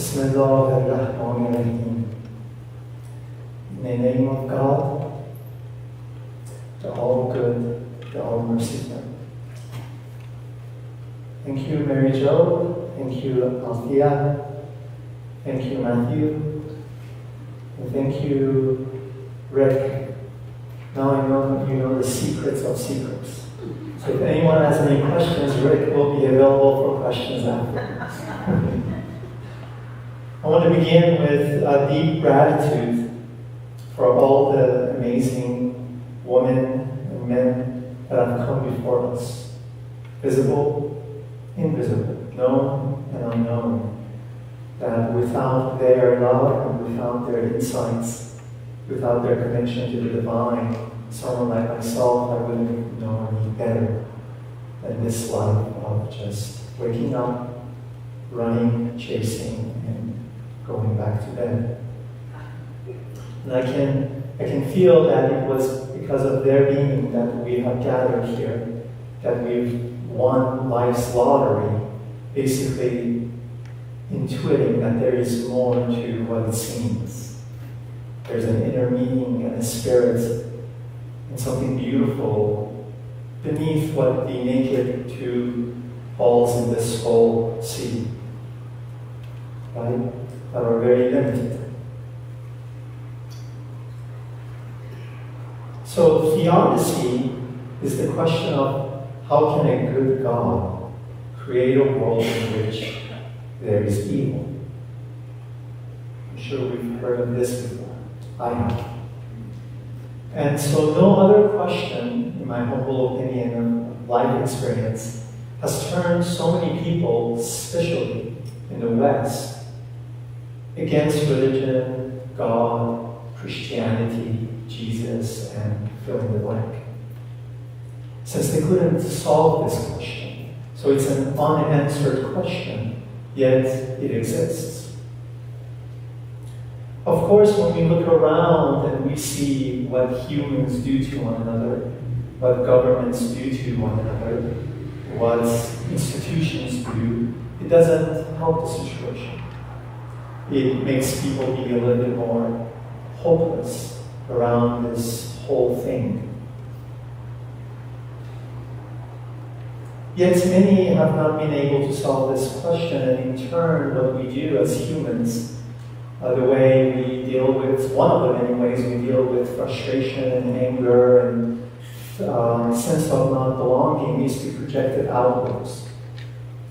Bismillahirrahmanirrahim. In the name of God, the all-good, the all-merciful. Thank you, Mary Jo. Thank you, Althea. Thank you, Matthew. And thank you, Rick. Now I know you know the secrets of secrets. So if anyone has any questions, Rick will be available for questions afterwards. I want to begin with a deep gratitude for all the amazing women and men that have come before us, visible, invisible, known and unknown, that without their love and without their insights, without their connection to the divine, someone like myself, I wouldn't know any better than this life of just waking up, running, chasing, and going back to bed. And I can feel that it was because of their being that we have gathered here, that we've won life's lottery, basically intuiting that there is more to what it seems. There's an inner meaning and a spirit and something beautiful beneath what the naked two balls in this whole sea, right? That are very limited. So theodicy is the question of how can a good God create a world in which there is evil? I'm sure we've heard of this before. I have. And so no other question, in my humble opinion of life experience, has turned so many people, especially in the West, against religion, God, Christianity, Jesus, and fill in the blank. Since they couldn't solve this question. So it's an unanswered question, yet it exists. Of course, when we look around and we see what humans do to one another, what governments do to one another, what institutions do, it doesn't help the situation. It makes people be a little bit more hopeless around this whole thing. Yet many have not been able to solve this question, and in turn, what we do as humans, the way we deal with, one of the many ways we deal with frustration and anger and sense of not belonging, is to project it outwards,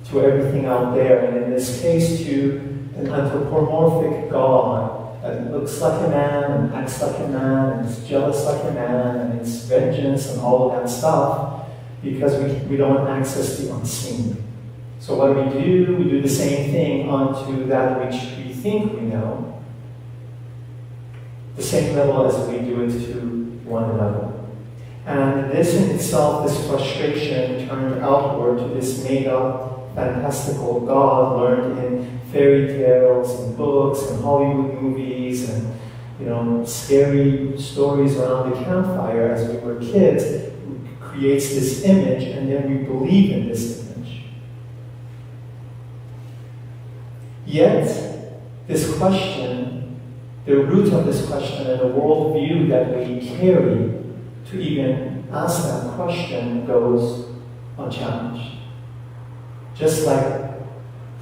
to everything out there, and in this case to an anthropomorphic God that looks like a man and acts like a man and is jealous like a man and it's vengeance and all of that stuff, because we don't access the unseen. So what we do the same thing onto that which we think we know, the same level as we do it to one another. And this in itself, this frustration turned outward to this made-up, fantastical God learned in fairy tales and books and Hollywood movies and scary stories around the campfire as we were kids, creates this image, and then we believe in this image. Yet, this question, the root of this question and the worldview that we carry to even ask that question goes unchallenged. Just like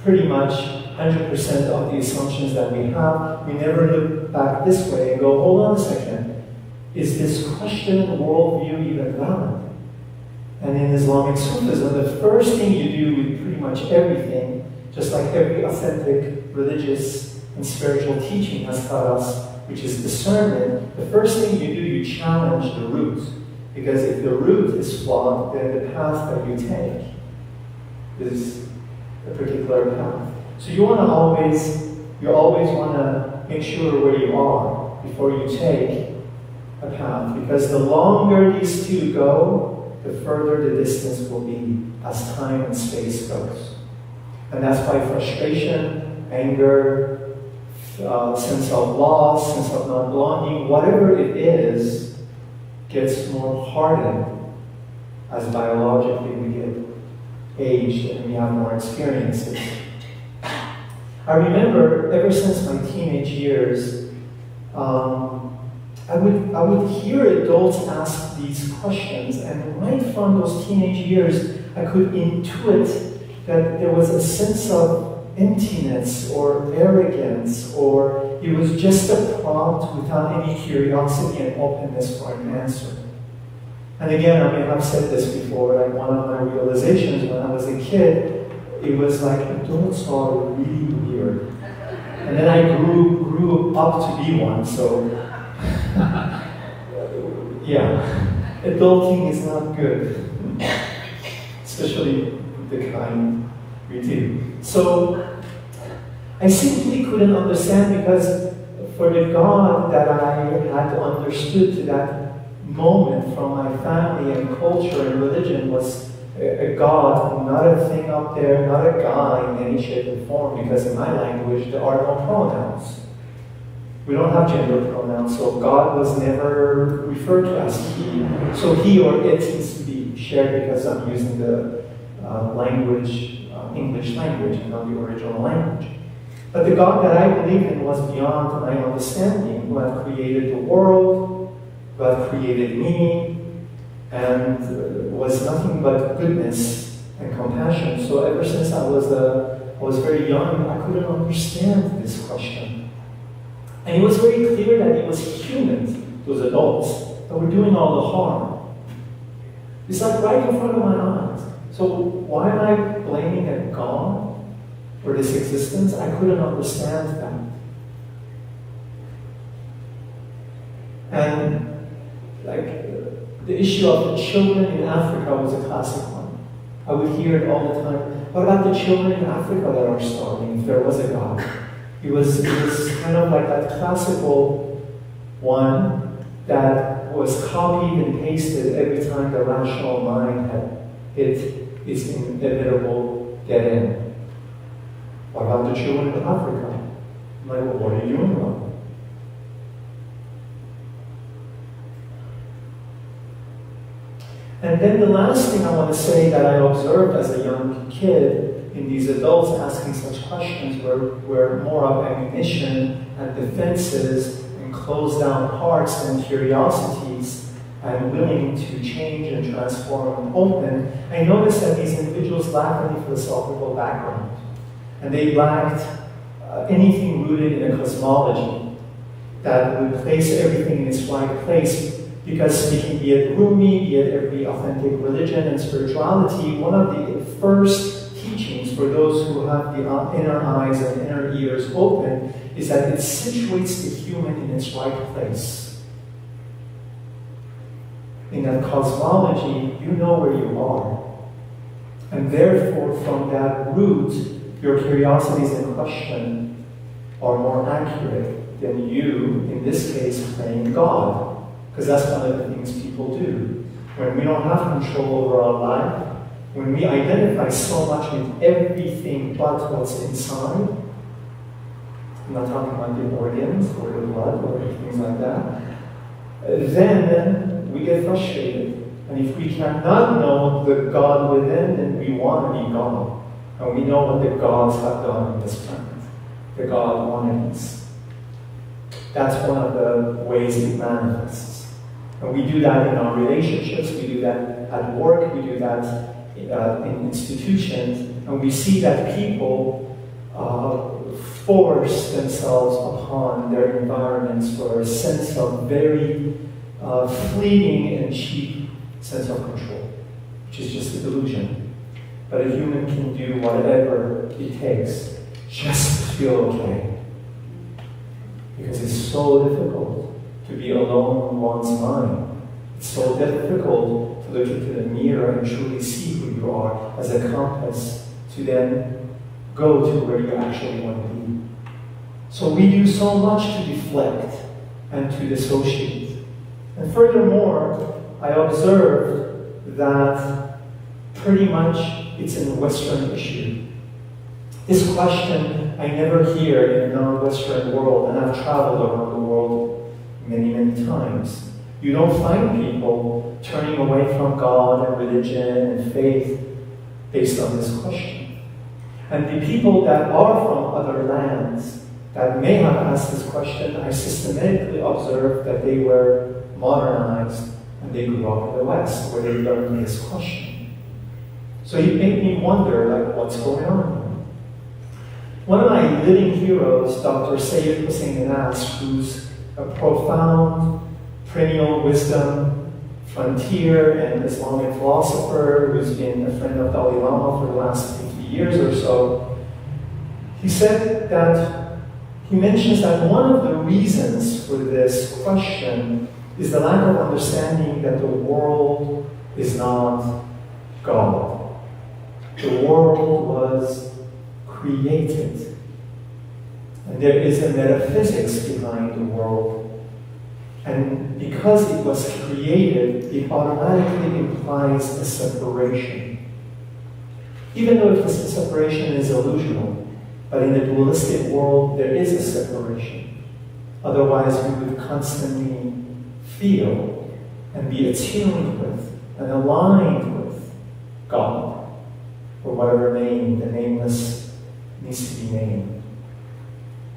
pretty much 100% of the assumptions that we have, we never look back this way and go, hold on a second, is this question worldview even valid? And in Islamic Sufism, the first thing you do with pretty much everything, just like every authentic religious and spiritual teaching has taught us, which is discernment, the first thing you do, you challenge the root. Because if the root is flawed, then the path that you take is a particular path. So you always want to make sure where you are before you take a path. Because the longer these two go, the further the distance will be as time and space goes. And that's why frustration, anger, sense of loss, sense of not belonging, whatever it is, gets more hardened as biologically we get aged and we have more experiences. I remember ever since my teenage years, I would hear adults ask these questions, and right from those teenage years, I could intuit that there was a sense of emptiness or arrogance, or it was just a prompt without any curiosity and openness for an answer. And again, I mean, I've said this before, like one of my realizations when I was a kid, it was like adults are really weird. And then I grew up to be one, so yeah, adulting is not good, especially the kind we do. So I simply couldn't understand, because for the God that I had understood to that moment from my family and culture and religion was a God, not a thing up there, not a guy in any shape or form, because in my language there are no pronouns. We don't have gender pronouns, so God was never referred to as he. So he or it needs to be shared because I'm using the language, English language, and not the original language. But the God that I believed in was beyond my understanding, who had created the world, who had created me, and was nothing but goodness and compassion. So ever since I was very young, I couldn't understand this question. And it was very clear that it was humans, those adults, that were doing all the harm. It's like right in front of my eyes. So why am I blaming a God for this existence? I couldn't understand that. And the issue of the children in Africa was a classic one. I would hear it all the time. What about the children in Africa that are starving, if there was a God? It was kind of like that classical one that was copied and pasted every time the rational mind had hit its inevitable dead end. What about the children in Africa? I'm like, well, what are you doing about it? And then the last thing I want to say that I observed as a young kid in these adults asking such questions were more of ammunition and defenses and closed down hearts and curiosities and willing to change and transform and open. I noticed that these individuals lacked any philosophical background, and they lacked anything rooted in a cosmology that would place everything in its right place. Because speaking, be it Rumi, be it every authentic religion and spirituality, one of the first teachings for those who have the inner eyes and inner ears open is that it situates the human in its right place. In that cosmology, you know where you are. And therefore, from that root, your curiosities and question are more accurate than you, in this case, playing God. Because that's one of the things people do. When we don't have control over our life, when we identify so much with everything but what's inside, I'm not talking about the organs or the blood or things like that, then we get frustrated. And if we cannot know the God within, then we want to be God. And we know what the gods have done on this planet. The God wanted us. That's one of the ways it manifests. And we do that in our relationships, we do that at work, we do that in institutions, and we see that people force themselves upon their environments for a sense of very fleeting and cheap sense of control, which is just a delusion. But a human can do whatever it takes just to feel okay. Because it's so difficult to be alone in one's mind. It's so difficult to look into the mirror and truly see who you are as a compass to then go to where you actually want to be. So we do so much to deflect and to dissociate. And furthermore, I observed that pretty much it's a Western issue. This question I never hear in a non-Western world, and I've traveled around the world many, many times. You don't find people turning away from God and religion and faith based on this question. And the people that are from other lands that may have asked this question, I systematically observed that they were modernized and they grew up in the West, where they learned this question. So it made me wonder, like, what's going on here? One of my living heroes, Dr. Sayyid Hussein Nas, who's a profound perennial wisdom, frontier, and Islamic philosopher who's been a friend of Dalai Lama for the last 50 years or so, he said that, he mentions that one of the reasons for this question is the lack of understanding that the world is not God. The world was created. And there is a metaphysics behind the world. And because it was created, it automatically implies a separation. Even though this separation is illusional, but in the dualistic world, there is a separation. Otherwise, we would constantly feel and be attuned with and aligned with God, or whatever name, the nameless, needs to be named.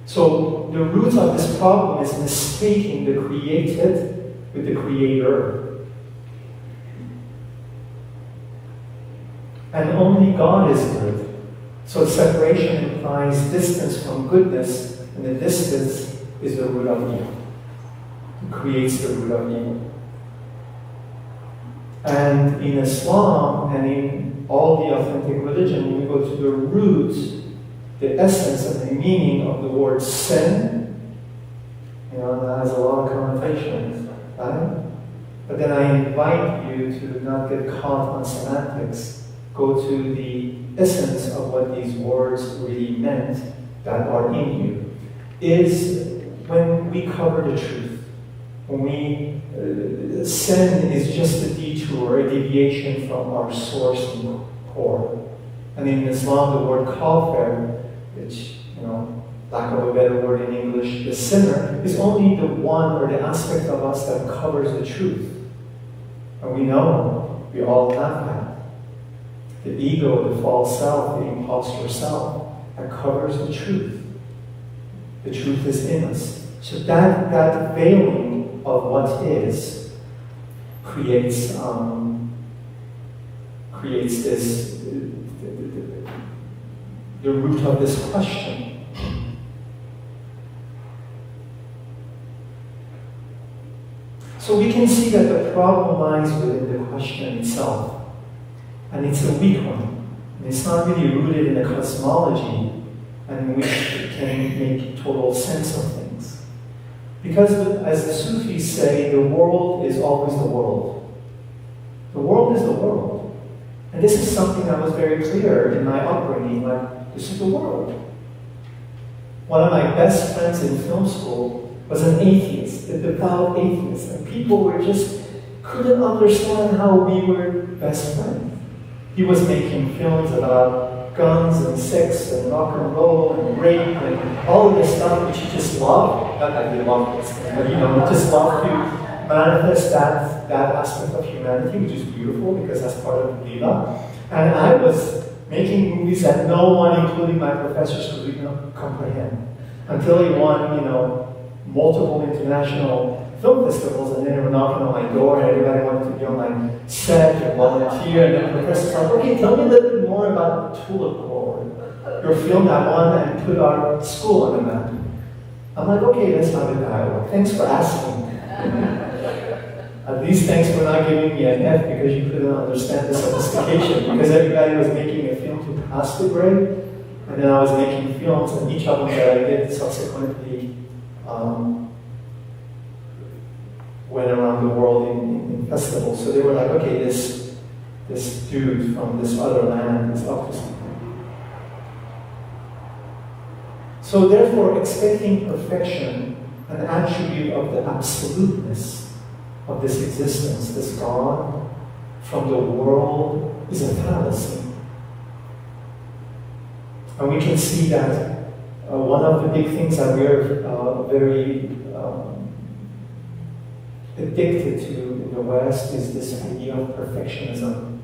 So the root of this problem is mistaking the created with the creator. And only God is good. So separation implies distance from goodness, and the distance is the root of evil. It creates the root of evil. And in Islam and in all the authentic religion, when we go to the root, the essence and the meaning of the word sin, that has a lot of connotations, right? But then I invite you to not get caught on semantics. Go to the essence of what these words really meant that are in you. Is when we cover the truth. When we, sin is just a detour, a deviation from our source and core. And in Islam, the word kafir, which, lack of a better word in English, the sinner, is only the one or the aspect of us that covers the truth. And we know, we all have that. The ego, the false self, the imposter self, that covers the truth. The truth is in us. So that veiling of what is creates this, the root of this question. So we can see that the problem lies within the question itself. And it's a weak one. And it's not really rooted in a cosmology in which it can make total sense of things. Because, as the Sufis say, the world is always the world. The world is the world. And this is something that was very clear in my upbringing, like, this is the world. One of my best friends in film school was an atheist, a devout atheist, and people couldn't understand how we were best friends. He was making films about guns and sex and rock and roll and rape and all of this stuff which he just loved. Not that he loved this, but he just loved to manifest that aspect of humanity, which is beautiful because that's part of the Lila. And I was making movies that no one, including my professors, could even comprehend. Until he won, multiple international film festivals, and then they were knocking on my door, and everybody wanted to be on my set and volunteer, and then the professor's like, okay, tell me a little bit more about the Tulip Corps, your film that won and put our school on the map. I'm like, okay, let's have a dialogue. Thanks for asking. At least thanks for not giving me an F because you couldn't understand the sophistication, because everybody was making a film to pass the grade, and then I was making films, and each of them that I did subsequently went around the world in festivals. So they were like, okay, this dude from this other land is up to something. So therefore, expecting perfection, an attribute of the absoluteness of this existence, this God, from the world is a fallacy. And we can see that one of the big things that we're very addicted to in the West is this idea of perfectionism.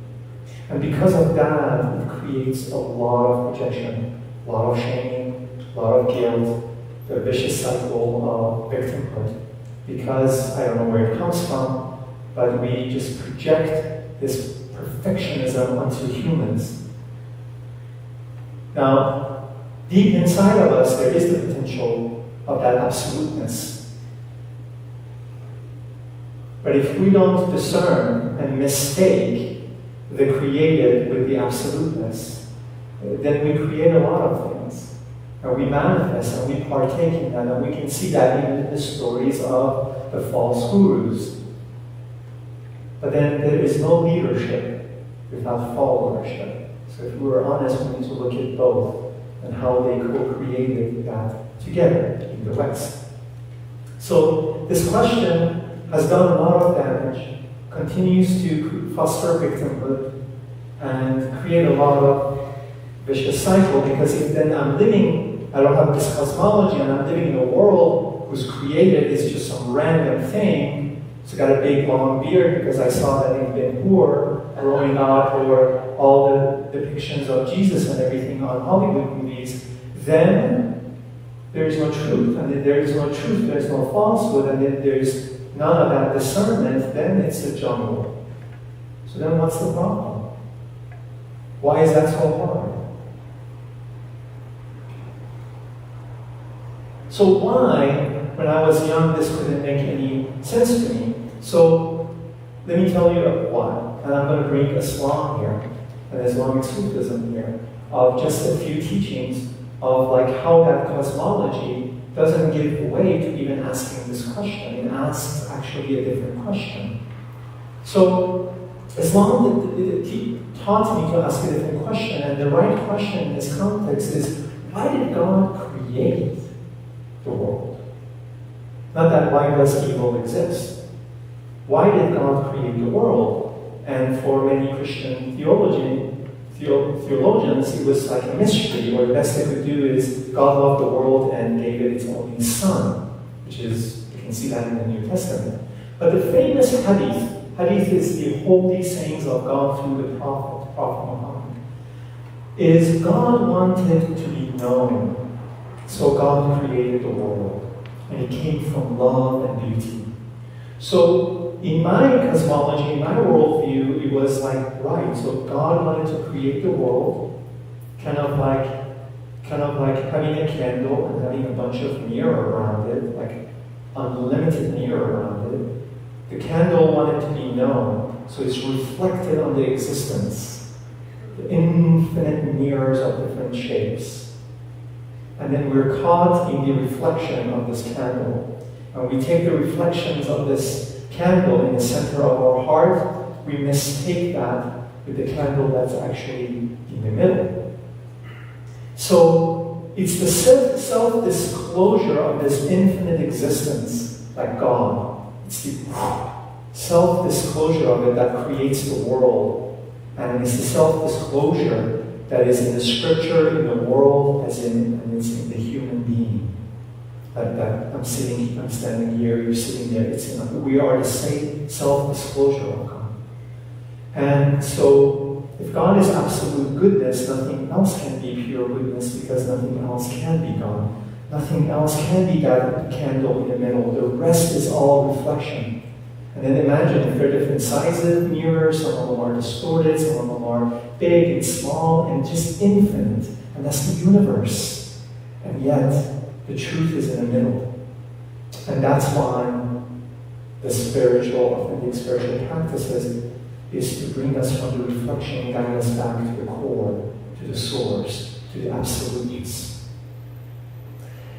And because of that, it creates a lot of projection, a lot of shame, a lot of guilt, the vicious cycle of victimhood. Because I don't know where it comes from, but we just project this perfectionism onto humans. Now, deep inside of us, there is the potential of that absoluteness. But if we don't discern and mistake the created with the absoluteness, then we create a lot of things. And we manifest and we partake in that. And we can see that even in the stories of the false gurus. But then there is no leadership without followership. So if we're honest, we need to look at both and how they co-created that together in the West. So this question has done a lot of damage, continues to foster victimhood, and create a lot of vicious cycle, because if then I don't have this cosmology, and I'm living in a world whose created is just some random thing. It's got a big long beard because I saw that in Pouria growing up, or all the depictions of Jesus and everything on Hollywood movies, then there is no truth. And if there is no truth, there is no falsehood, and if there is none of that discernment, then it's a jungle. So then what's the problem? Why is that so hard? So why, when I was young, this couldn't make any sense to me? So let me tell you why. And I'm going to bring Islam here, and Islamic Sufism here, of just a few teachings of like how that cosmology doesn't give way to even asking this question. It asks actually a different question. So Islam taught me to ask a different question, and the right question in this context is, why did God create the world? Not that why does evil exist? Why did God create the world? And for many Christian theologians, it was like a mystery, or the best they could do is God loved the world and gave it its only Son, which is, you can see that in the New Testament. But the famous hadith is the holy sayings of God through the Prophet Muhammad, is God wanted to be known. So God created the world, and it came from love and beauty. So in my cosmology, in my worldview, it was like, right, so God wanted to create the world, kind of like having a candle and having a bunch of mirror around it, like unlimited mirror around it. The candle wanted to be known, so it's reflected on the existence, the infinite mirrors of different shapes. And then we're caught in the reflection of this candle. And we take the reflections of this candle in the center of our heart, we mistake that with the candle that's actually in the middle. So it's the self-disclosure of this infinite existence, like God. It's the self-disclosure of it that creates the world. And it's the self-disclosure that is in the scripture, in the world, and it's in the human being. That I'm standing here, you're sitting there. We are the same self-disclosure of God. And so, if God is absolute goodness, nothing else can be pure goodness, because nothing else can be God. Nothing else can be that candle in the middle. The rest is all reflection. And then imagine if there are different sizes, mirrors, some of them are distorted, some of them are big and small, and just infinite. And that's the universe. And yet, the truth is in the middle. And that's why the authentic spiritual practices is to bring us from the reflection and guide us back to the core, to the source, to the absolutes.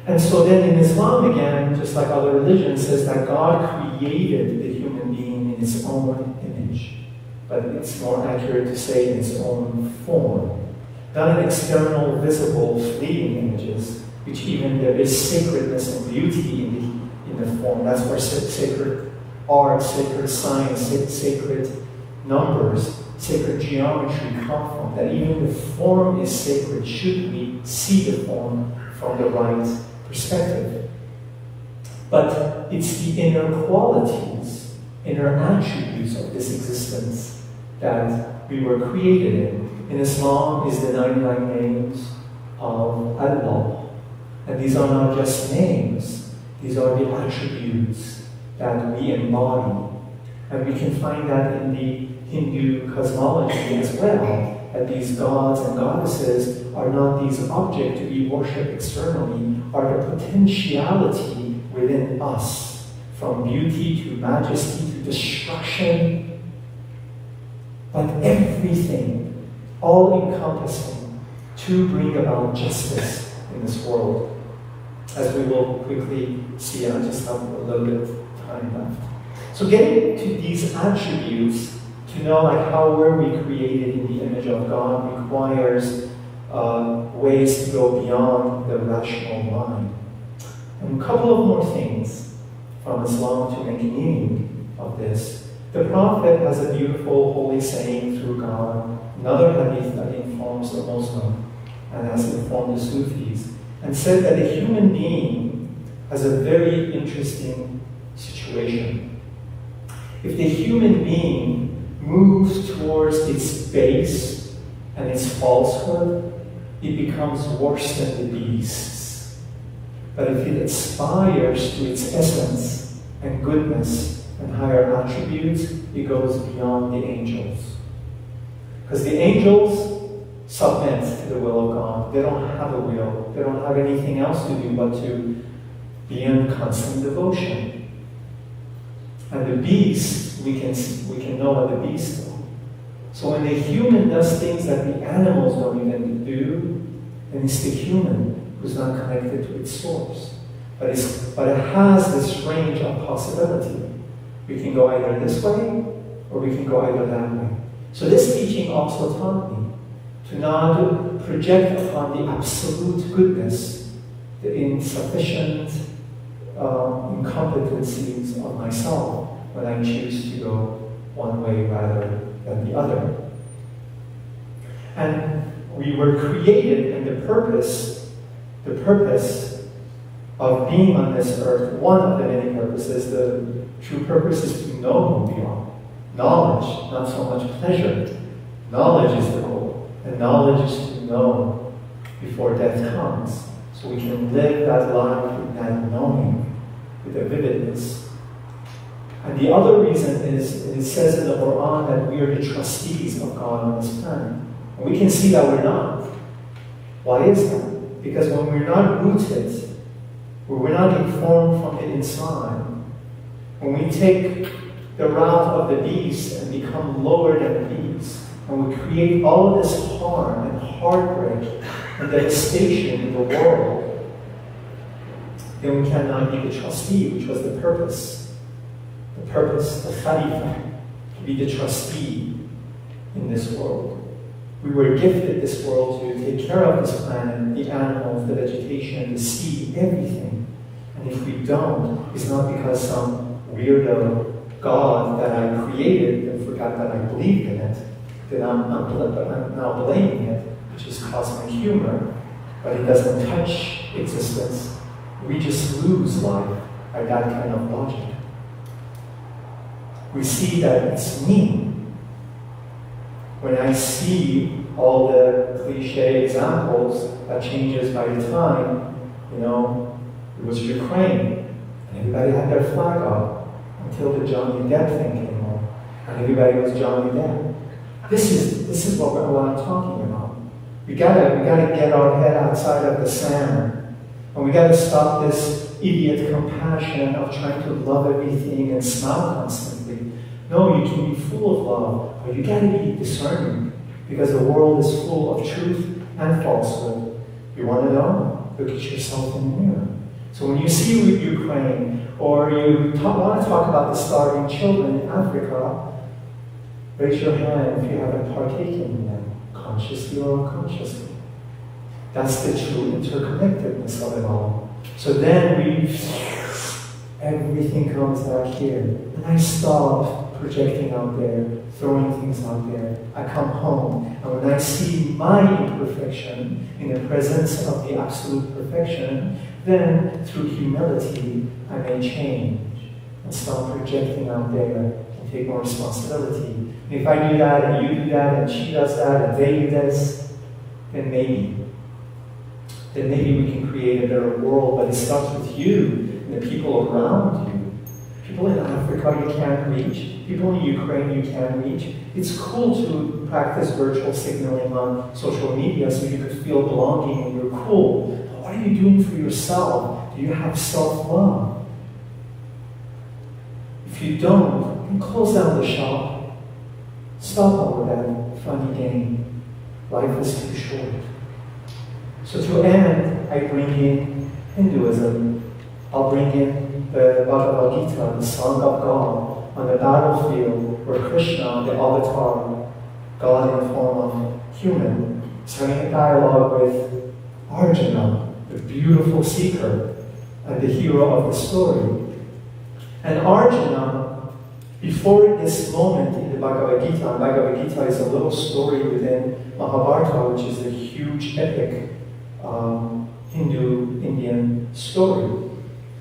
And so then in Islam again, just like other religions, says that God created the human being in his own image. But it's more accurate to say in its own form. Not in external, visible, fleeting images, which even there is sacredness and beauty in the form. That's where sacred art, sacred science, sacred numbers, sacred geometry come from. That even the form is sacred should we see the form from the right perspective. But it's the inner qualities, inner attributes of this existence that we were created in Islam is the 99 names of Allah. And these are not just names, these are the attributes that we embody. And we can find that in the Hindu cosmology as well, that these gods and goddesses are not these objects to be worshipped externally, are the potentiality within us, from beauty to majesty to destruction, but everything, all encompassing, to bring about justice in this world. As we will quickly see, I just have a little bit of time left. So getting to these attributes, to know like how were we created in the image of God, requires ways to go beyond the rational mind. And a couple of more things from Islam to make meaning of this. The Prophet has a beautiful holy saying through God, another hadith that informs the Muslim and has informed the Sufis, and said that a human being has a very interesting situation. If the human being moves towards its base and its falsehood, it becomes worse than the beasts. But if it aspires to its essence and goodness and higher attributes, it goes beyond the angels. Because the angels submit to the will of God. They don't have a will. They don't have anything else to do but to be in constant devotion. And the beast, we can know what the beast do. So when the human does things that the animals don't even do, then it's the human who's not connected to its source. But it has this range of possibility. We can go either this way, or we can go either that way. So this teaching also taught me to not project upon the absolute goodness, the insufficient incompetencies of myself when I choose to go one way rather than the other. And we were created, and the purpose of being on this earth, one of the many purposes, the true purpose is to know who we are. Knowledge, not so much pleasure. Knowledge is the goal. And knowledge is to know before death comes. So we can live that life with that knowing, with a vividness. And the other reason is, it says in the Quran that we are the trustees of God on this planet. And we can see that we're not. Why is that? Because when we're not rooted, when we're not informed from the inside, when we take the route of the beast and become lower than the beast, and we create all of this harm and heartbreak and devastation in the world, then we cannot be the trustee, which was the purpose. The purpose, the Khalifa, to be the trustee in this world. We were gifted this world to take care of this planet, the animals, the vegetation, the sea, everything. And if we don't, it's not because some weirdo God that I created and forgot that I believed in it, that I'm now blaming it, which is cosmic humor, but it doesn't touch existence. We just lose life by that kind of logic. We see that it's me. When I see all the cliche examples that changes by the time, it was Ukraine, and everybody had their flag up until the Johnny Depp thing came on, and everybody was Johnny Depp. This is what I'm talking about. We gotta get our head outside of the sand, and we gotta stop this idiot compassion of trying to love everything and smile constantly. No, you can be full of love, but you gotta be discerning, because the world is full of truth and falsehood. You want to know? Look at yourself in the mirror. So when you see Ukraine, or you want to talk about the starving children in Africa, raise your hand if you haven't partaken in them, consciously or unconsciously. That's the true interconnectedness of it all. So then everything comes back here. And I stop projecting out there, throwing things out there. I come home, and when I see my imperfection in the presence of the absolute perfection, then through humility, I may change and stop projecting out there and take more responsibility. And if I do that, and you do that, and she does that, and they do this, then maybe we can create a better world. But it starts with you and the people around you. People in Africa you can't reach. People in Ukraine you can't reach. It's cool to practice virtual signaling on social media so you could feel belonging and you're cool. But what are you doing for yourself? Do you have self-love? If you don't, then close down the shop. Stop all of that funny game. Life is too short. So to end, I bring in Hinduism. I'll bring in the Bhagavad Gita, the Song of God, on the battlefield where Krishna, the avatar, God in the form of human, is having a dialogue with Arjuna, the beautiful seeker and the hero of the story. And Arjuna, before this moment in the Bhagavad Gita, and Bhagavad Gita is a little story within Mahabharata, which is a huge epic Hindu-Indian story.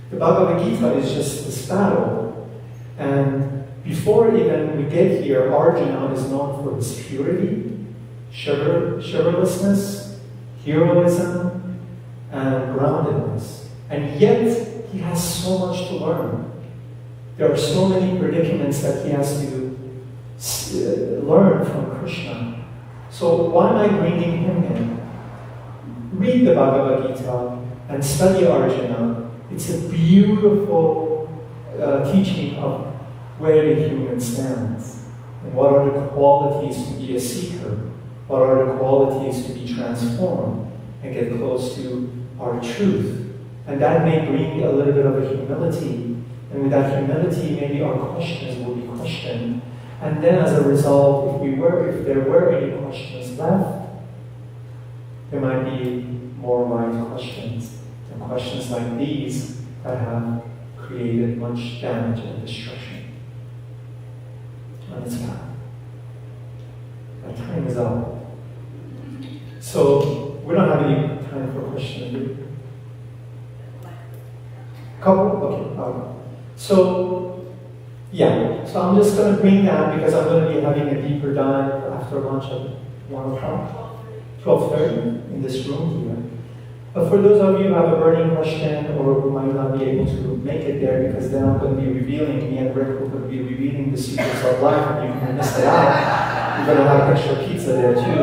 The Bhagavad Gita is just this battle. And before even we get here, Arjuna is known for his purity, chivalrousness, heroism, and groundedness. And yet, he has so much to learn. There are so many predicaments that he has to learn from Krishna. So why am I bringing him in? Read the Bhagavad Gita and study Arjuna. It's a beautiful teaching of where the human stands. And what are the qualities to be a seeker? What are the qualities to be transformed and get close to our truth? And that may bring a little bit of a humility. And with that humility, maybe our questions will be questioned. And then as a result, if there were any questions left, there might be more right questions. And questions like these that have created much damage and destruction on its path. My time is up. So we don't have any time for questions, do we? Couple? Okay. So I'm just going to bring that because I'm going to be having a deeper dive after lunch at 1 o'clock, 12:30 in this room here. But for those of you who have a burning question or who might not be able to make it there, because then I'm going to be revealing, me and Rick will be revealing the secrets of life and you can miss it out. You're going to have extra pizza there too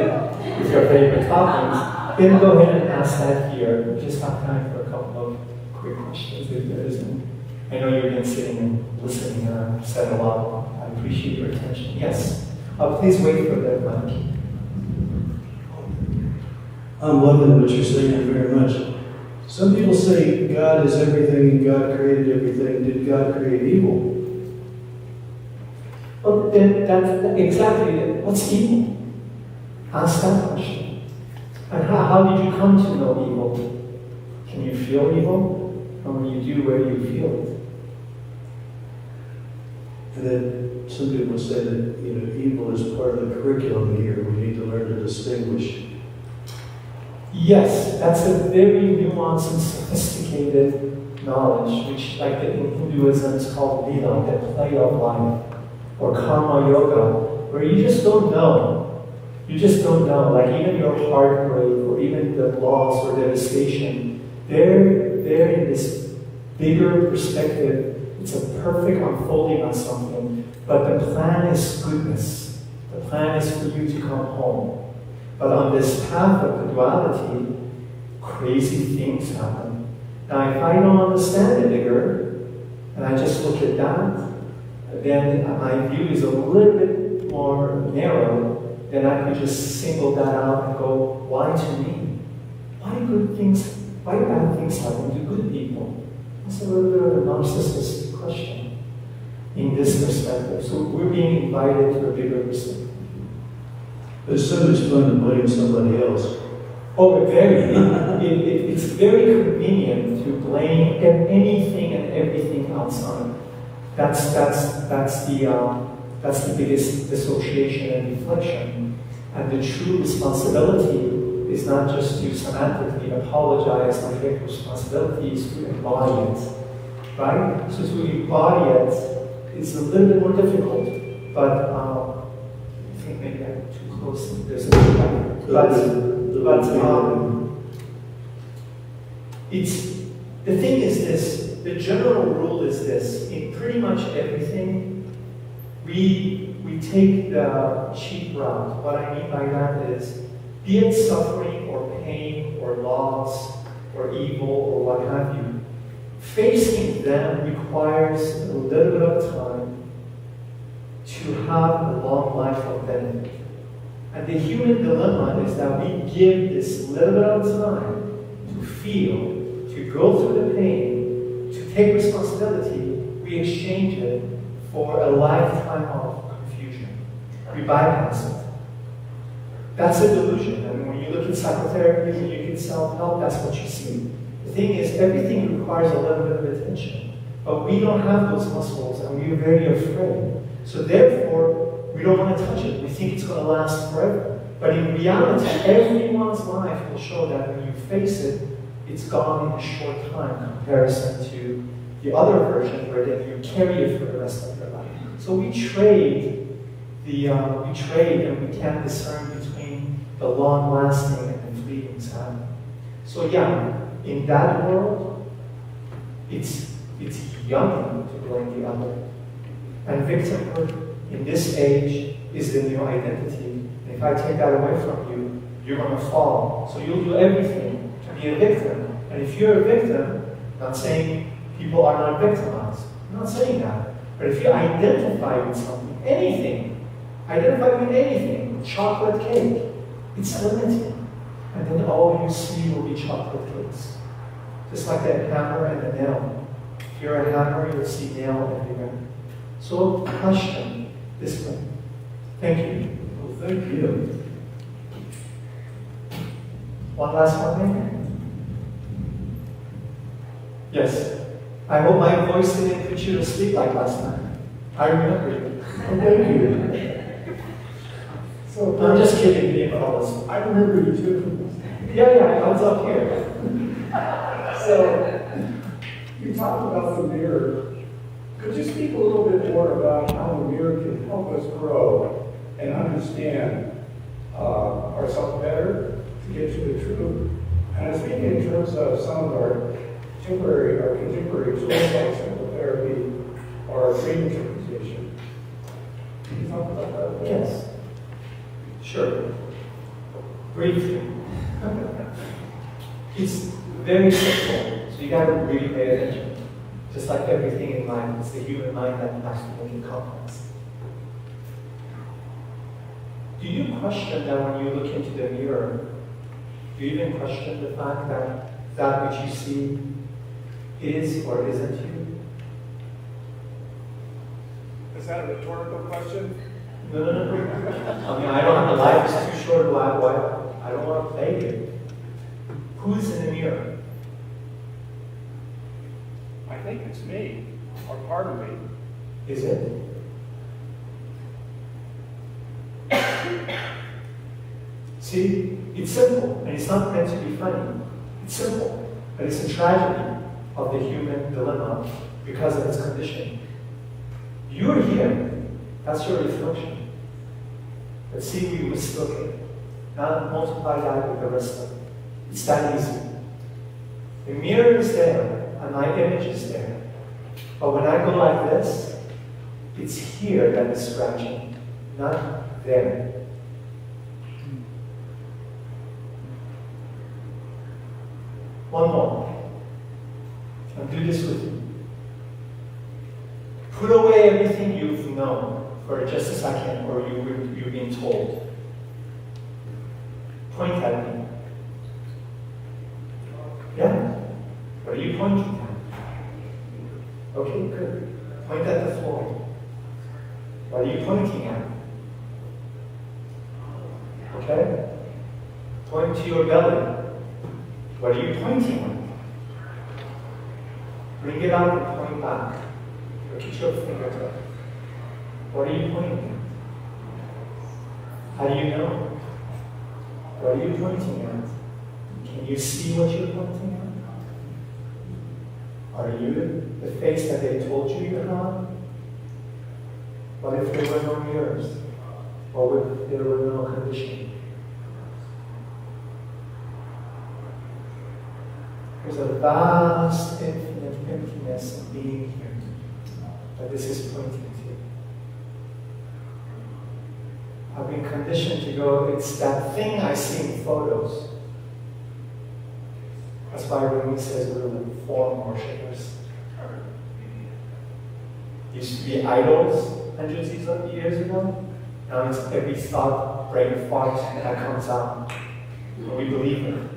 with your favorite toppings. Then go ahead and ask that here. We just have time for a couple of quick questions if there isn't. I know you've been sitting and listening and I've said a lot. I appreciate your attention. Yes. Please wait for the mic. I'm loving what you're saying very much. Some people say God is everything and God created everything. Did God create evil? Well, then that's exactly it. What's evil? Ask that question. And how did you come to know evil? Can you feel evil? Or when you do, where do you feel it? And then some people say that evil is part of the curriculum here. We need to learn to distinguish. Yes, that's a very nuanced and sophisticated knowledge, which, like in Hinduism, is called Veda, the play of life, or karma yoga, where you just don't know. You just don't know. Like even your heartbreak, or even the loss or devastation, they're in this bigger perspective. It's a perfect unfolding on something, but the plan is goodness. The plan is for you to come home. But on this path of the duality, crazy things happen. Now, if I don't understand it bigger, and I just look at that, then my view is a little bit more narrow, then I could just single that out and go, why to me? Why bad things happen to good people? That's a little bit of a narcissistic question in this perspective. So we're being invited to a bigger perspective. It's so much fun to blame somebody else. Oh, it's very convenient to blame anything and everything else on it. That's the biggest dissociation and deflection. And the true responsibility is not just to semantically apologize and take responsibility, is to embody it. Right? So to embody it it's a little bit more difficult, but I think maybe I'm too close. There's a it's the thing is this. The general rule is this: in pretty much everything, we take the cheap route. What I mean by that is, be it suffering or pain or loss or evil or what have you, facing them requires a little bit of time to have a long life of benefit. And the human dilemma is that we give this little bit of time to feel, to go through the pain, to take responsibility. We exchange it for a lifetime of confusion. We bypass it. That's a delusion. And when you look at psychotherapy, when you get self-help, that's what you see. The thing is, everything requires a little bit of attention. But we don't have those muscles, and we're very afraid. So therefore, we don't want to touch it. We think it's going to last forever. But in reality, everyone's life will show that when you face it, it's gone in a short time in comparison to the other version where then you carry it for the rest of your life. So we trade and we can't discern between the long-lasting and the fleeting side. So yeah, in that world, it's young to blame the other. And victimhood in this age is the new identity. And if I take that away from you, you're going to fall. So you'll do everything to be a victim. And if you're a victim, I'm not saying people are not victimized. I'm not saying that. But if you identify with something, identify with anything, chocolate cake, it's limiting. And then all you see will be chocolate cakes. Just like that hammer and the nail. If you're a hammer, you'll see nail everywhere. So question this way. Thank you. Well, thank you. One last one, maybe? Yes. I hope my voice didn't put you to sleep like last night. I remember you. Well, thank you. So I'm just kidding, you fellas. I remember you too. Yeah, I was up here. So you talked about the mirror. Could you speak a little bit more about how the mirror can help us grow and understand ourselves better to get to the truth? And I think in terms of some of our contemporary tools like psychotherapy or dream interpretation. Can you talk about that? Yes. Sure. Briefly. It's very simple, so you got to really pay attention. Just like everything in life, it's the human mind that has to make it complex. Do you question that when you look into the mirror? Do you even question the fact that that which you see is or isn't you? Is that a rhetorical question? No. I mean, I don't have the life is too short. Why? I don't want to play you. Who's in the mirror? I think it's me, or part of me. Is it? See, it's simple, and it's not meant to be funny. It's simple, but it's a tragedy of the human dilemma because of its condition. You're here, that's your reflection. But see, we mistook it. Now multiply that with the rest of it. It's that easy. The mirror is there, and my image is there. But when I go like this, it's here that is scratching, not there. One more. I'll do this with you. Put away everything you've known for just a second, or you've been told. Point at me. Yeah? What are you pointing at? Okay, good. Point at the floor. What are you pointing at? Okay? Point to your belly. What are you pointing at? Bring it out and point back. Look at your fingertip. What are you pointing at? How do you know? What are you pointing at? Can you see what you're pointing at? Are you the face that they told you you have? What if there were no mirrors? Or if there were no conditioning? There's a vast, infinite emptiness of being here that this is pointing to. I've been conditioned to go, it's that thing I see in photos. That's why Rumi says we're like form worshippers. Used to be idols hundreds of years ago. Now it's every thought, brain fart that comes out. And we believe it.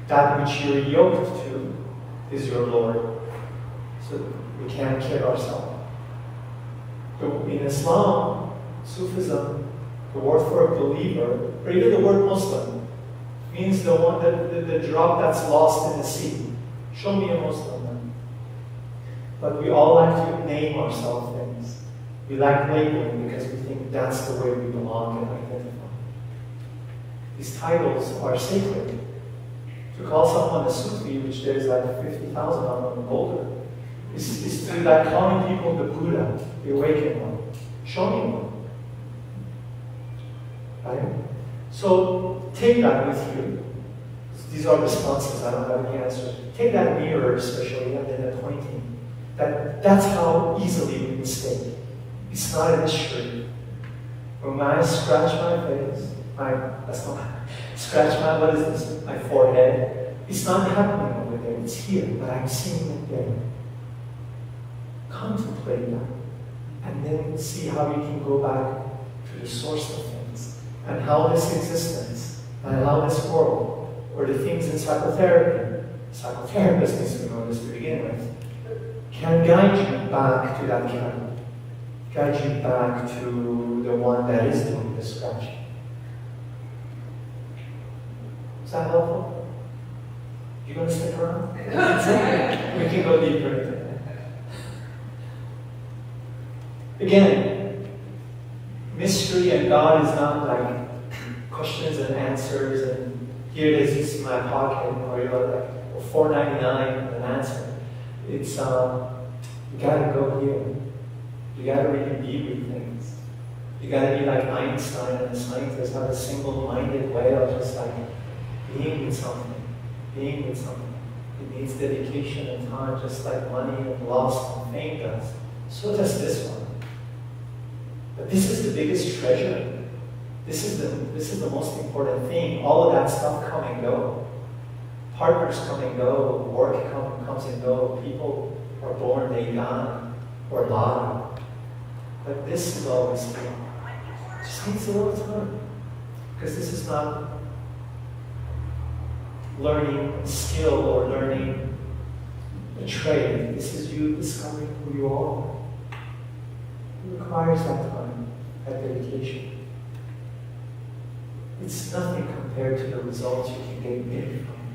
That which you're yoked to is your Lord. So we can't kid ourselves. But in Islam, Sufism, the word for a believer, or even the word Muslim, means the one the drop that's lost in the sea. Show me a Muslim then. But we all like to name ourselves things. We like labeling because we think that's the way we belong and identify. These titles are sacred. To call someone a Sufi, which there's like 50,000 of them older, is to like calling people the Buddha, the awakened one. Show me one. Right? So take that with you. These are responses, I don't have any answers. Take that mirror especially and then the pointing. That's how easily we mistake. It's not a mystery. When I scratch my face, scratch my, what is this? My forehead. It's not happening over there, it's here, but I'm seeing it there. Contemplate that. And then see how you can go back to the source of things. And how this existence, and how this world, or the things in psychotherapy, psychotherapists needs to know this to begin with, can guide you back to that camera. Guide you back to the one that is doing the scratching. Is that helpful? You going to stick around? We can go deeper. Again, mystery and God is not like questions and answers and here it is, you see my pocket, or like $4.99 an answer. It's you gotta go here. You gotta really be with things. You gotta be like Einstein and the scientists have a single-minded way of just like being with something. Being with something. It needs dedication and time, just like money and loss and fame does. So does this one. But this is the biggest treasure. This is the most important thing. All of that stuff come and go. Partners come and go. Work comes and go. People are born, they die, or lie. But this is always here. It just needs a little time. Because this is not learning a skill or learning a trade. This is you discovering who you are. It requires that time, that dedication. It's nothing compared to the results you can get from